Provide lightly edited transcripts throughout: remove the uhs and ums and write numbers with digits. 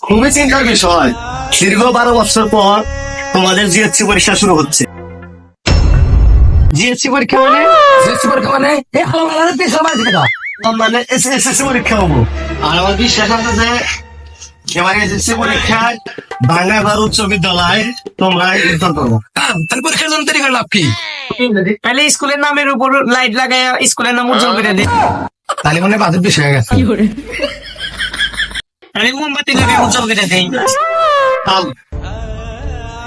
খুবই চিন্তার বিষয়। দীর্ঘ 12 বছর পর তোমাদের জিএসসি পরীক্ষা শুরু হচ্ছে। জিএসসি পরীক্ষা মানে এই হালামালার পেছনে বাড়ি থেকে দাও। মানে এসএসসি পরীক্ষা হবো। আর আমার বিশ্বাস আছে যে এবার এসএসসি পরীক্ষায় বাংলাদেশ উচ্চ বিদ্যালয় তোমরা উত্তর করবো। তাহলে পরীক্ষার জন্য তৈরি করে লাভ কি? তাহলে স্কুলের নামের উপর লাইট লাগায় স্কুলের নাম উজ্জ্বল করে দে। তাহলে মনে বাজেট বেশি হয়ে গেছে। তাহলে মোমবাতি লাগায় উজ্জ্বল করে দেই।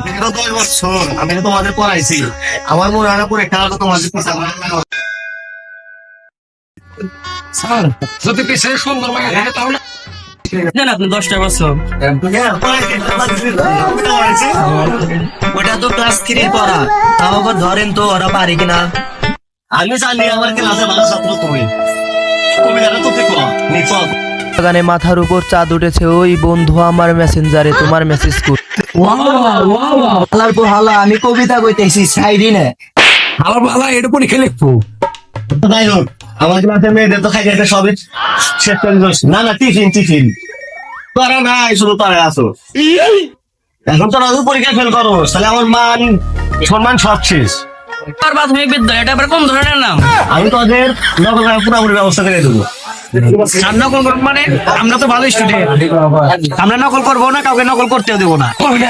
দীর্ঘ 10 বছর আমি তো তোমাদের পড়াইছি। আমার মনে হয় না পরীক্ষা হলো তোমাদের স্যার যদি পিছিয়ে সুন্দর লাগে থাকে তাহলে জান আপনি 10টা বছর ওটা তো ক্লাস 3 পড়া, তাও আবার ধরেন তো ওরা পারে কিনা। আমি জানি আমার ক্লাসে ভালো ছাত্র তুমি। কবিতাটা তো ঠিক নিচ বাগানে মাথার উপর চাঁদ উঠেছে, ওই বন্ধু আমার মেসেঞ্জারে তোমার মেসেজ কর। আমি কবিতা কইতেছি সাইডি নে। আমার ভালো এটা পরীক্ষা লিখবো। যাই হোক, আমার ক্লাসে মেয়েদের তো খাইতে সবই শেষ করে দিয়েছে। না না, টিফিন তোরা নাই, শুধু তোরা আছো। এখন তোরা যদি পরীক্ষা ফেল করো তাহলে আমার মান সম্মান সব শেষ। আর প্রাথমিক বিদ্যালয় এটা আবার কোন ধরনের নাম? আমি তোদের নকল করার পুরোপুরি ব্যবস্থা করে দেবো। আর নকল করব মানে? আমরা তো ভালো স্টুডেন্ট, আমরা নকল করবো না, কাউকে নকল করতেও দেবো না।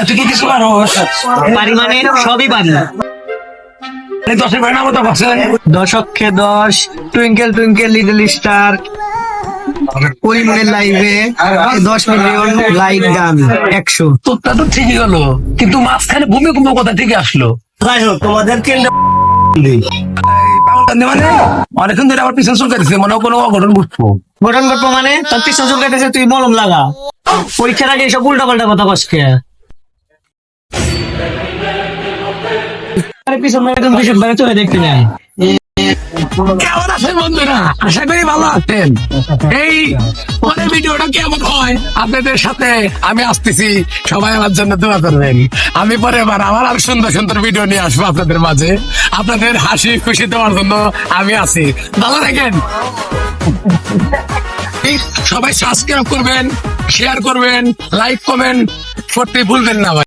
তুই কি কিছু পারোস? পারি মানে সবই পারি। 10-এর বাইরে নামও তো পাচ্ছেন। দশকে 10, টুইঙ্কেল টুইঙ্কেল লিটল স্টার, পরিমণের লাইভে 10 মিলিয়ন লাইক গান 100। তোরটা তো ঠিকই হলো, কিন্তু মাঝখানে ভূমিকম্প কথা ঠিকই আসলো। যাই হোক, তোমাদের কেন্দ্র মানে অনেকক্ষণ ধরে আমার পিছন চলতেছে, মনে হয় কোনো অঘটন বুঝবো। গঠন করবো মানে তোর পিছন চুলকাইতেছে, তুই মলম লাগা। পরীক্ষার আগে এসব উল্টা পাল্টা কথা কসকে পিছন একদম পিছন বাইরে চলে দেখতে নেয়। কেমন আছেন বন্ধুরা? আশা করি ভালো আছেন। এই পরের ভিডিওটা কেমন হয় আপনাদের সাথে আমি আসতেছি, সবাই আমার জন্য দোয়া করবেন। আমি পরে এবার আমার আর সুন্দর সুন্দর ভিডিও নিয়ে আসবো আপনাদের মাঝে। আপনাদের হাসি খুশি দেওয়ার জন্য আমি আছি। ভালো থাকেন। সবাই সাবস্ক্রাইব করবেন, শেয়ার করবেন, লাইক কমেন্ট করতে ভুলবেন না ভাই।